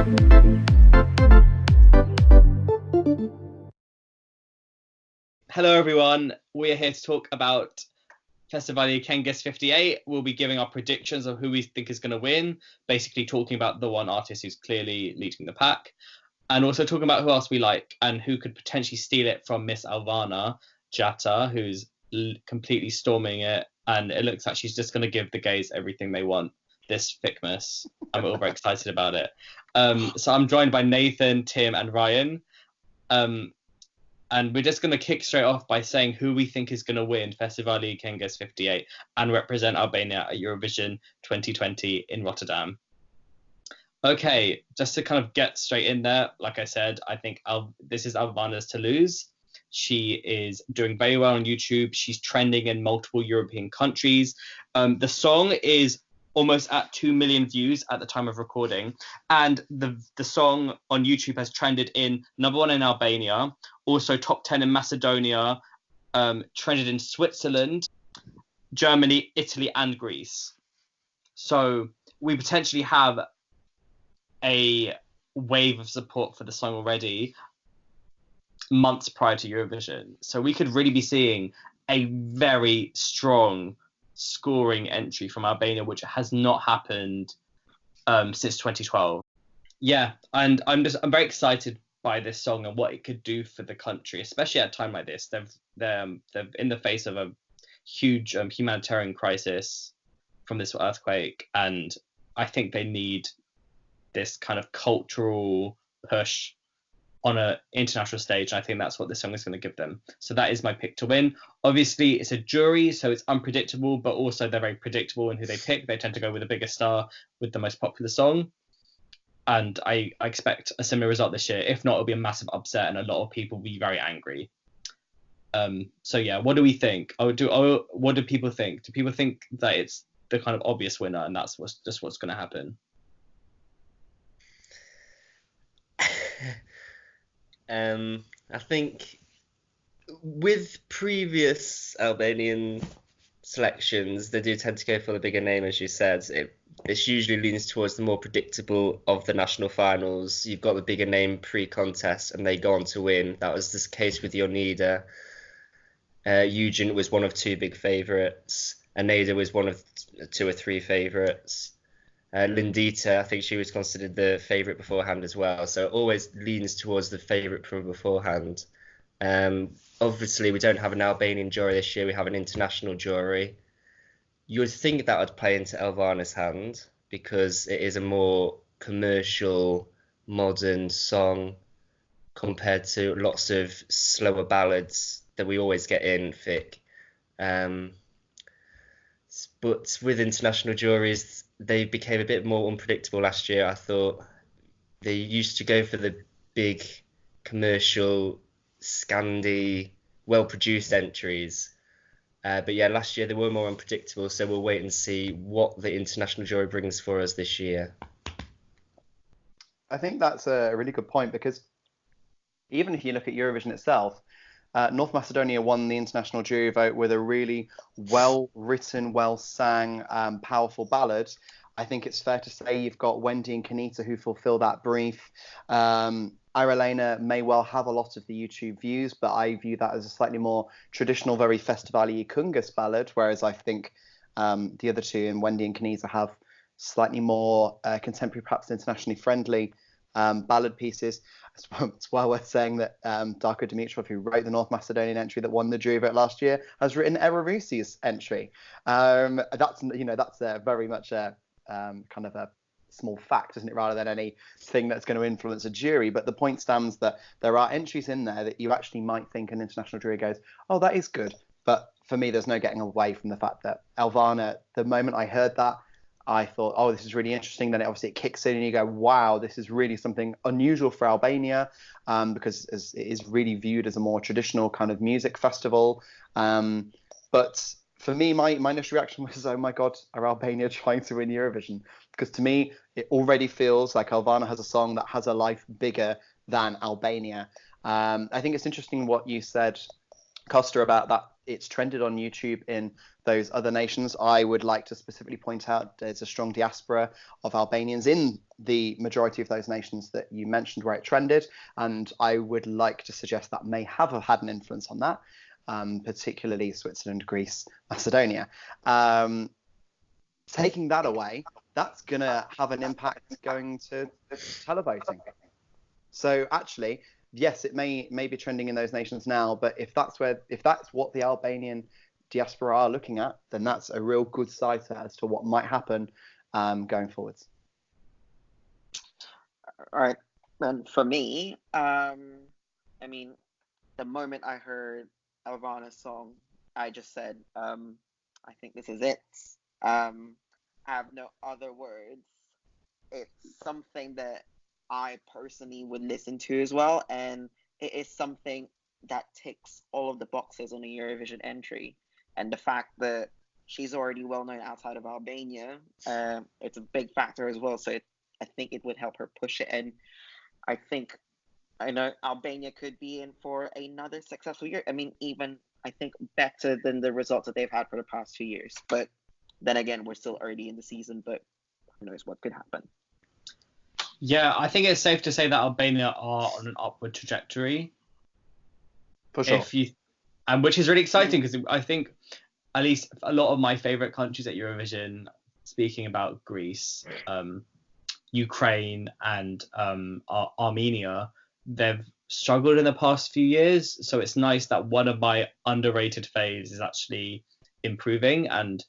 Hello everyone, we are here to talk about Festivali Këngës 58. We'll be giving our predictions of who we think is going to win, basically talking about the one artist who's clearly leading the pack, and also talking about who else we like and who could potentially steal it from Miss Albana Jata, who's completely storming it, and it looks like she's just going to give the gays everything they want this Fikmas, and we're all very excited about it. So I'm joined by Nathan, Tim, and Ryan. And we're just going to kick straight off by saying who we think is going to win Festivali Këngës 58 and represent Albania at Eurovision 2020 in Rotterdam. Okay, just to kind of get straight in there, like I said, I think this is Albana's to lose. She is doing very well on YouTube. She's trending in multiple European countries. The song is almost at 2 million views at the time of recording, and the song on YouTube has trended in #1 in Albania, also top 10 in Macedonia, trended in Switzerland, Germany, Italy, and Greece. So we potentially have a wave of support for the song already months prior to Eurovision. So we could really be seeing a very strong scoring entry from Albania, which has not happened since 2012. Yeah, and I'm very excited by this song and what it could do for the country, especially at a time like this. They're in the face of a huge humanitarian crisis from this earthquake, and I think they need this kind of cultural push on an international stage, and I think that's what this song is going to give them. So that is my pick to win. Obviously, it's a jury, so it's unpredictable, but also they're very predictable in who they pick. They tend to go with the biggest star with the most popular song. And I expect a similar result this year. If not, it'll be a massive upset, and a lot of people will be very angry. So yeah, what do we think? What do people think? Do people think that it's the kind of obvious winner, and that's what's going to happen? I think with previous Albanian selections, they do tend to go for the bigger name, as you said. This usually leans towards the more predictable of the national finals. You've got the bigger name pre-contest, and they go on to win. That was the case with Jonida. Eugen was one of 2 big favourites. Aneda was one of 2 or 3 favourites. Lindita, I think she was considered the favourite beforehand as well. So it always leans towards the favourite from beforehand. Obviously, we don't have an Albanian jury this year. We have an international jury. You would think that would play into Albana's hand because it is a more commercial, modern song compared to lots of slower ballads that we always get in Fic. But with international juries, they became a bit more unpredictable last year. I thought they used to go for the big commercial, Scandi, well-produced entries. But yeah, last year they were more unpredictable, so we'll wait and see what the international jury brings for us this year. I think that's a really good point, because even if you look at Eurovision itself, North Macedonia won the international jury vote with a really well-written, well-sang, powerful ballad. I think it's fair to say you've got Wendy and Kanita who fulfill that brief. Irelena may well have a lot of the YouTube views, but I view that as a slightly more traditional, very Festivali Këngës ballad, whereas I think the other two, and Wendy and Kanita, have slightly more contemporary, perhaps internationally friendly ballad pieces. It's well worth saying that Darko Dimitrov, who wrote the North Macedonian entry that won the jury vote last year, has written Erevusi's entry. That's very much a kind of a small fact, isn't it, rather than anything that's going to influence a jury. But the point stands that there are entries in there that you actually might think an international jury goes, oh, that is good. But for me, there's no getting away from the fact that Albana, the moment I heard that, I thought, oh, this is really interesting. Then it kicks in and you go, wow, this is really something unusual for Albania, because it is really viewed as a more traditional kind of music festival. But for me, my initial reaction was, oh my God, are Albania trying to win Eurovision? Because to me, it already feels like Albania has a song that has a life bigger than Albania. I think it's interesting what you said, Costa, about that it's trended on YouTube in those other nations. I would like to specifically point out there's a strong diaspora of Albanians in the majority of those nations that you mentioned where it trended, and I would like to suggest that may have had an influence on that, particularly Switzerland, Greece, Macedonia. Taking that away, that's going to have an impact going to televoting. So actually, yes, it may be trending in those nations now, but if that's what the Albanian diaspora are looking at, then that's a real good sight as to what might happen going forwards. All right, and for me, I mean, the moment I heard Alvana's song, I just said, I think this is it. I have no other words. It's something that I personally would listen to as well, and it is something that ticks all of the boxes on a Eurovision entry. And the fact that she's already well known outside of Albania, it's a big factor as well. So I think it would help her push it. And I know Albania could be in for another successful year. I mean, even I think better than the results that they've had for the past 2 years. But then again, we're still early in the season, but who knows what could happen. Yeah, I think it's safe to say that Albania are on an upward trajectory. For sure. And which is really exciting because I think at least a lot of my favourite countries at Eurovision, speaking about Greece, Ukraine and Armenia, they've struggled in the past few years. So it's nice that one of my underrated faves is actually improving and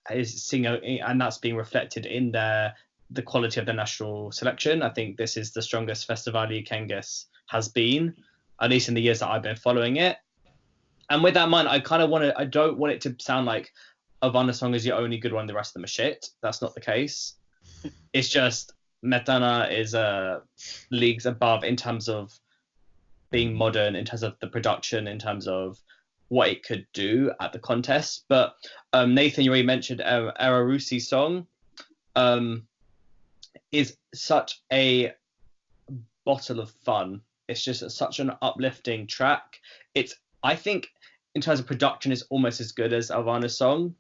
that's being reflected in the quality of the national selection. I think this is the strongest Festivali Këngës has been, at least in the years that I've been following it. And with that in mind, I don't want it to sound like Alvana's song is the only good one, the rest of them are shit. That's not the case. It's just Metana is leagues above in terms of being modern, in terms of the production, in terms of what it could do at the contest. But Nathan, you already mentioned Era Rusi's song. Is such a bottle of fun. It's just such an uplifting track. I think in terms of production, it's almost as good as Alvana's song.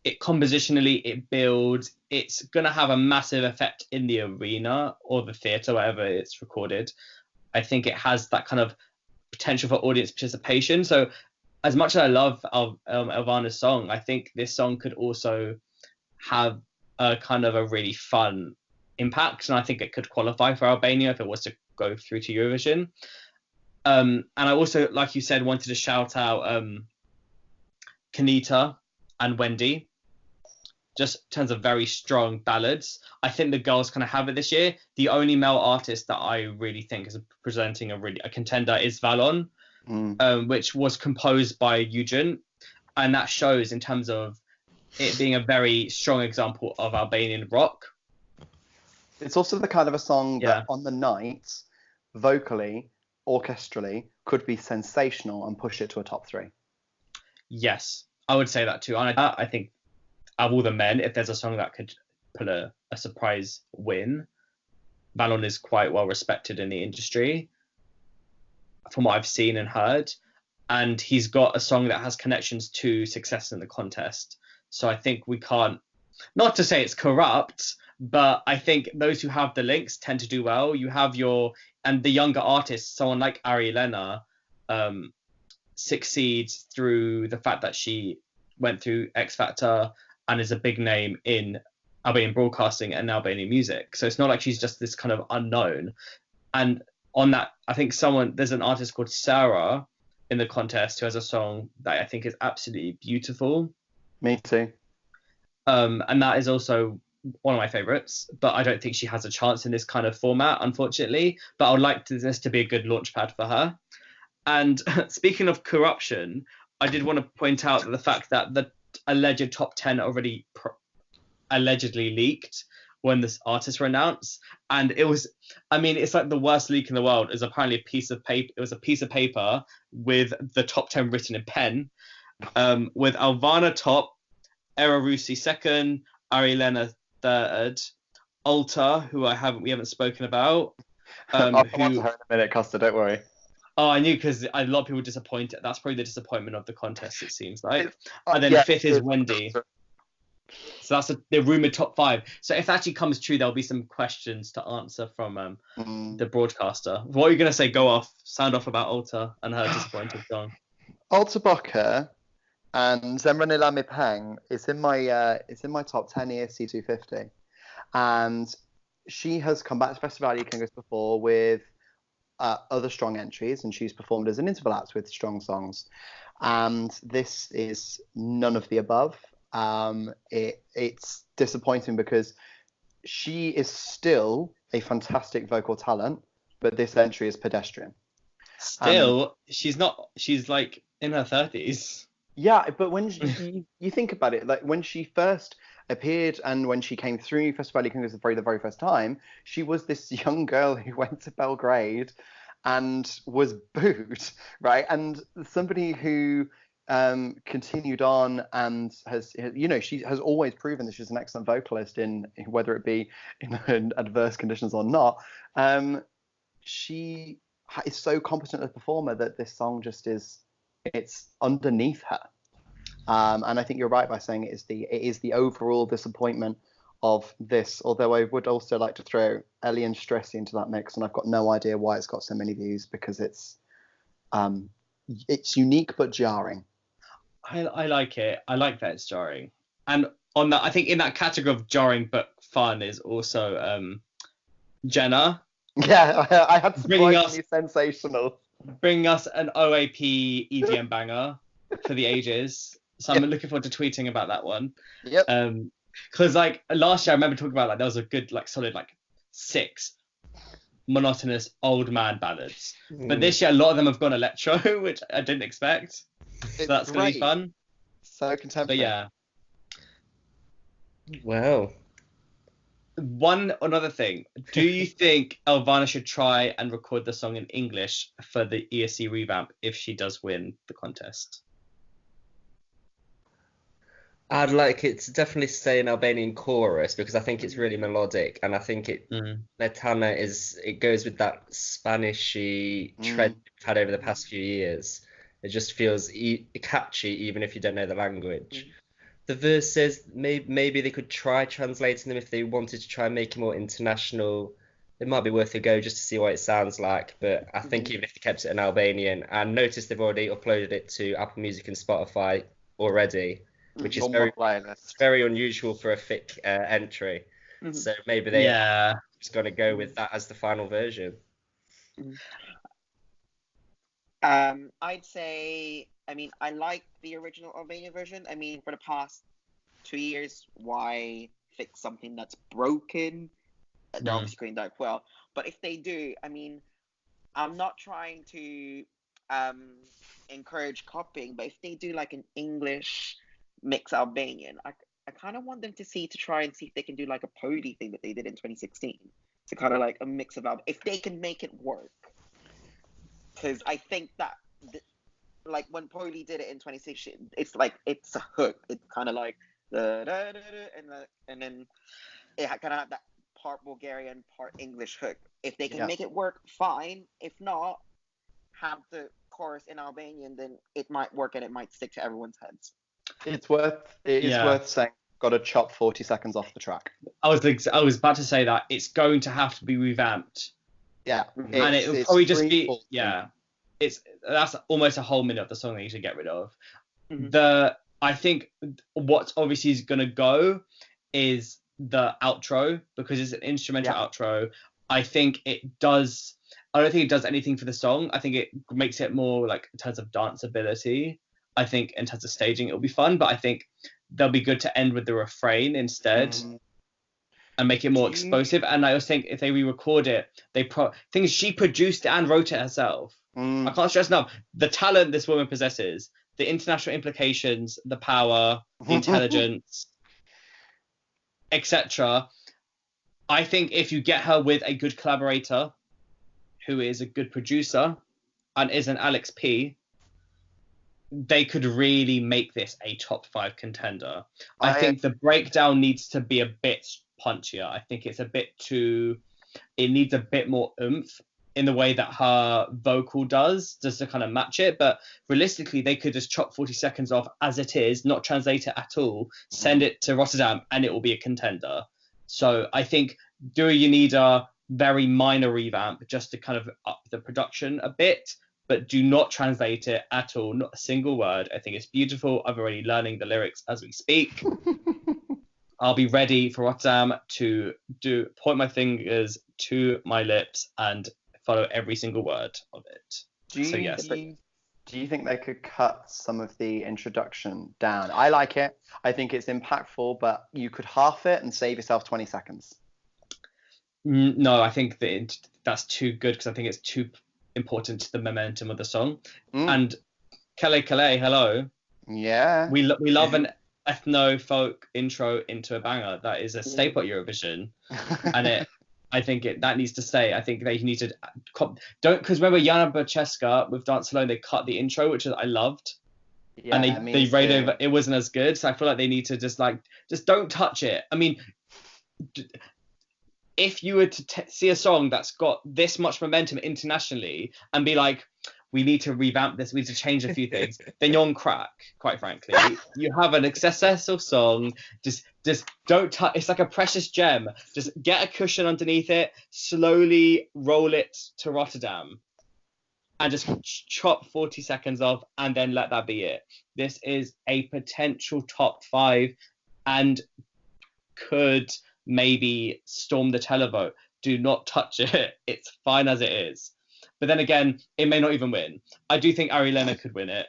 It compositionally, it builds. It's gonna have a massive effect in the arena or the theatre, wherever it's recorded. I think it has that kind of potential for audience participation. So as much as I love Alvana's song, I think this song could also have a kind of a really fun impact, and I think it could qualify for Albania if it was to go through to Eurovision. And I also, like you said, wanted to shout out Kanita and Wendy, just in terms of very strong ballads. I think the girls kind of have it this year. The only male artist that I really think is presenting a contender is Valon, which was composed by Eugen, and that shows in terms of it being a very strong example of Albanian rock. It's also the kind of a song that on the night, vocally, orchestrally, could be sensational and push it to a top 3. Yes, I would say that too. And I think of all the men, if there's a song that could put a surprise win, Valon is quite well respected in the industry from what I've seen and heard. And he's got a song that has connections to success in the contest. So I think we can't, not to say it's corrupt, but I think those who have the links tend to do well. You have and the younger artists, someone like Ari Lena, succeeds through the fact that she went through X Factor and is a big name in Albanian broadcasting and Albanian music. So it's not like she's just this kind of unknown. And on that, I think there's an artist called Sarah in the contest who has a song that I think is absolutely beautiful. Me too. And that is also one of my favorites, but I don't think she has a chance in this kind of format, unfortunately. But I would like this to be a good launch pad for her. And speaking of corruption, I did want to point out the fact that the alleged top 10 already allegedly leaked when this artists were announced, and it's like the worst leak in the world. Is apparently a piece of paper. It was a piece of paper with the top 10 written in pen, with Alvana top, Era Rusi second, Ari Lena third, Alta, who we haven't spoken about. I'll come on to her in a minute, Costa, don't worry. Oh, I knew, because a lot of people disappointed. That's probably the disappointment of the contest, it seems like. It's- And then yeah, fifth is Wendy. So that's the rumoured top 5. So if that actually comes true, there'll be some questions to answer from the broadcaster. What are you going to say? Go off. Sound off about Ulta and her disappointing song. Ulta Boca and Zemrane La Mi Peng is in my top 10 ESC 250, and she has come back to Festivali Këngës before with other strong entries, and she's performed as an interval act with strong songs, and this is none of the above. It's disappointing because she is still a fantastic vocal talent, but this entry is pedestrian. Still, she's not. She's like in her 30s. Yeah, but when you think about it, like when she first appeared and when she came through Festivali Këngës the very first time, she was this young girl who went to Belgrade and was booed, right? And somebody who continued on and has, you know, she has always proven that she's an excellent vocalist in whether it be in adverse conditions or not. She is so competent a performer that this song just it's underneath her. And I think you're right by saying it is the overall disappointment of this, although I would also like to throw Ellie and Stressy into that mix, and I've got no idea why it's got so many views, because it's unique but jarring. I like it. I like that it's jarring. And on that, I think in that category of jarring but fun is also Jenna. Yeah, I had surprisingly sensational. Bringing us an OAP EDM banger for the ages. So I'm looking forward to tweeting about that one. Yep. Because like last year I remember talking about, like, there was a good, like, solid, like 6 monotonous old man ballads. But this year a lot of them have gone electro, which I didn't expect. So that's going to be fun. So contemporary. But yeah. Wow. Another thing, do you think Elvana should try and record the song in English for the ESC revamp if she does win the contest? I'd like it to definitely stay in Albanian chorus because I think it's really melodic, and I think Letana it goes with that Spanishy trend we've had over the past few years. It just feels catchy even if you don't know the language. The verses, maybe they could try translating them if they wanted to try and make it more international. It might be worth a go just to see what it sounds like. But I think even if they kept it in Albanian, and notice they've already uploaded it to Apple Music and Spotify already, which is very unusual for a FIC entry. So maybe they're just going to go with that as the final version. I'd say, I mean, I like the original Albania version. I mean, for the past 2 years, why fix something that's broken? They're obviously going that well. But if they do, I mean, I'm not trying to encourage copying, but if they do like an English mix Albanian, I kind of want them to try and see if they can do like a Pody thing that they did in 2016. So kind of like a mix of if they can make it work. Because I think that, like, when Poli did it in 2016, it's like, it's a hook. It's kind of like, and then it kind of had that part Bulgarian, part English hook. If they can make it work, fine. If not, have the chorus in Albanian, then it might work and it might stick to everyone's heads. It is worth saying, got to chop 40 seconds off the track. I was about to say that it's going to have to be revamped. Yeah, and it'll probably just be that's almost a whole minute of the song that you should get rid of. I think what's obviously is gonna go is the outro, because it's an instrumental outro. I think it does. I don't think it does anything for the song. I think it makes it more like in terms of danceability. I think in terms of staging it'll be fun, but I think they'll be good to end with the refrain instead. And make it more explosive. And I also think if they re-record it, things she produced it and wrote it herself. I can't stress enough the talent this woman possesses, the international implications, the power, the intelligence, etc. I think if you get her with a good collaborator, who is a good producer and is an Alex P, they could really make this a top 5 contender. I think the breakdown needs to be a bit punchier. I think it's a bit too. It needs a bit more oomph in the way that her vocal does, just to kind of match it. But realistically, they could just chop 40 seconds off as it is, not translate it at all, send it to Rotterdam, and it will be a contender. So I think, do you need a very minor revamp just to kind of up the production a bit, but do not translate it at all, not a single word. I think it's beautiful. I'm already learning the lyrics as we speak. I'll be ready for Rotterdam to point my fingers to my lips and follow every single word of it. Do you think they could cut some of the introduction down? I like it. I think it's impactful, but you could half it and save yourself 20 seconds. No, I think that's too good, because I think it's too important to the momentum of the song. And Kele Kele, hello. Yeah. We love an ethno folk intro into a banger. That is a staple at Eurovision, and I think that needs to stay. I think they need to because remember Jana Bacheska with Dance Alone, they cut the intro, which I loved, and they rated over. It wasn't as good, so I feel like they need to just don't touch it. I mean, if you were to see a song that's got this much momentum internationally and be like, we need to revamp this, we need to change a few things, then you're on crack, quite frankly. You have an successful song, just don't touch. It's like a precious gem. Just get a cushion underneath it, slowly roll it to Rotterdam, and just chop 40 seconds off, and then let that be it. This is a potential top 5 and could maybe storm the televote. Do not touch it. It's fine as it is. But then again, it may not even win. I do think Ari Lena could win it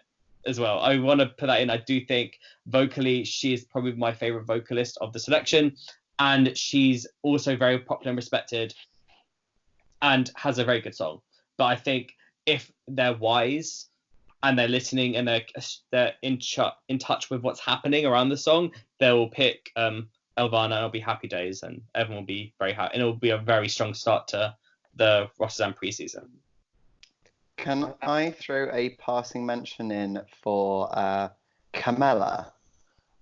as well. I want to put that in. I do think vocally she is probably my favorite vocalist of the selection, and she's also very popular and respected and has a very good song. But I think if they're wise and they're listening and they're in touch with what's happening around the song, they will pick Elvana, and it'll be happy days, and everyone will be very happy, and it will be a very strong start to the Rotterdam preseason. Can I throw a passing mention in for Camilla?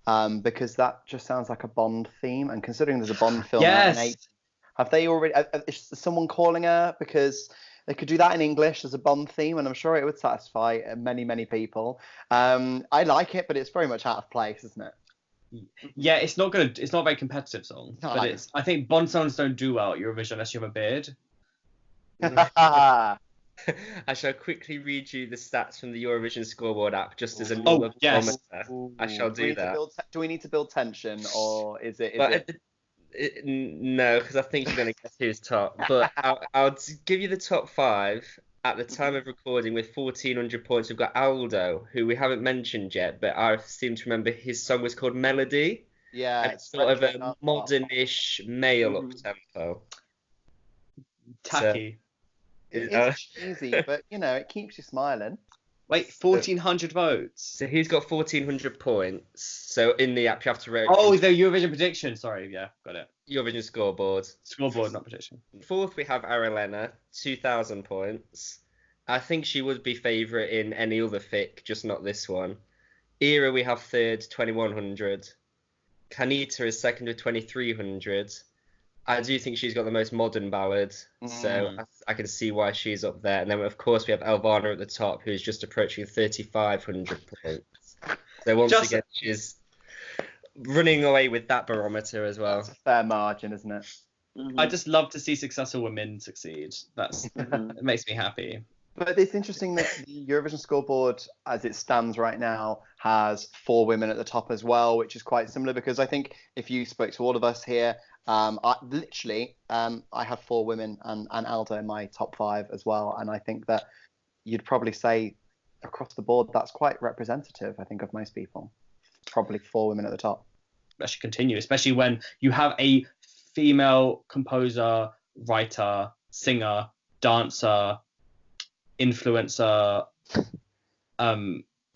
Because that just sounds like a Bond theme, and considering there's a Bond film out in 8, have they already? Is someone calling her? Because they could do that in English as a Bond theme, and I'm sure it would satisfy many people. I like it, but it's very much out of place, isn't it? Yeah, it's not a very competitive song, but I think Bond songs don't do well at Eurovision unless you have a beard. I shall quickly read you the stats from the Eurovision scoreboard app, just as a yes. I shall do that. Do we need to build tension, or is it? No, because I think you're going to guess who's top. But I'll give you the top 5. At the time of recording, with 1,400 points, we've got Aldo, who we haven't mentioned yet, but I seem to remember his song was called Melody. Yeah, and it's sort of a modern-ish male up-tempo. Tacky. It's cheesy, but it keeps you smiling. Wait, 1,400 votes. So he's got 1,400 points. So in the app, you have to rate. Oh, the Eurovision prediction. Sorry, yeah, got it. Eurovision scoreboard. Scoreboard, not prediction. 4th, we have Arelena, 2,000 points. I think she would be favourite in any other fic, just not this one. Era, we have 3rd, 2,100. Kanita is 2nd with 2,300. I do think she's got the most modern ballad, so I can see why she's up there. And then, of course, we have Elvana at the top, who's just approaching 3,500 points. So once again, she's running away with that barometer as well. That's a fair margin, isn't it? I just love to see successful women succeed. It makes me happy. But it's interesting that the Eurovision scoreboard, as it stands right now, has 4 women at the top as well, which is quite similar, because I think if you spoke to all of us here, I have 4 women and Aldo in my top 5 as well, and I think that you'd probably say across the board that's quite representative, I think, of most people. Probably 4 women at the top. That should continue, especially when you have a female composer, writer, singer, dancer, influencer,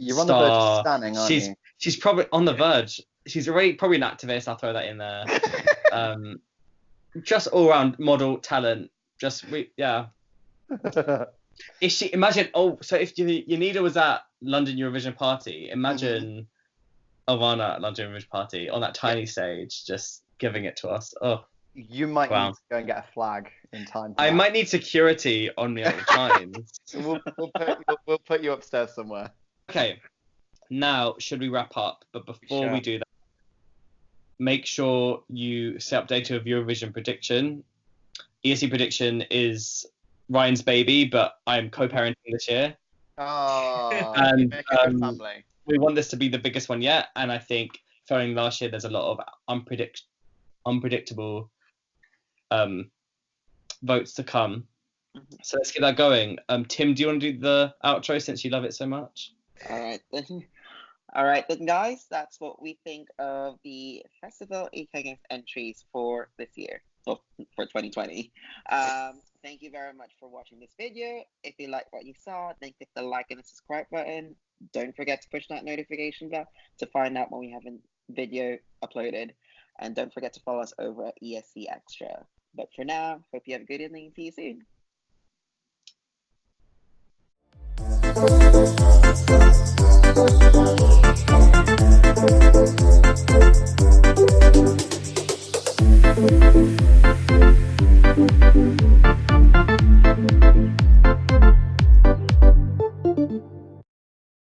You're on the verge of standing, aren't you? She's probably on the verge. She's already probably an activist. I'll throw that in there. Just all around model talent. Is she? Imagine. So if Yanida was at London Eurovision Party, imagine Elvana at London Eurovision Party on that tiny stage, just giving it to us. Oh, You might Wow. need to go and get a flag in time. For I that. might need security on me at the time. We'll put you upstairs somewhere. Okay, now should we wrap up? But before Sure. we do that, make sure you stay updated with Eurovision prediction. ESC prediction is Ryan's baby, but I'm co-parenting this year. Oh, And, you make a good family. We want this to be the biggest one yet, and I think following last year, there's a lot of unpredictable votes to come. So let's get that going. Tim, do you want to do the outro since you love it so much? All right then. All right then, guys. That's what we think of the Festivali Këngës entries for this year, so for 2020. Thank you very much for watching this video. If you like what you saw, then click the like and the subscribe button. Don't forget to push that notification bell to find out when we have a video uploaded. And don't forget to follow us over at ESCXTRA. But for now, hope you have a good evening and see you soon.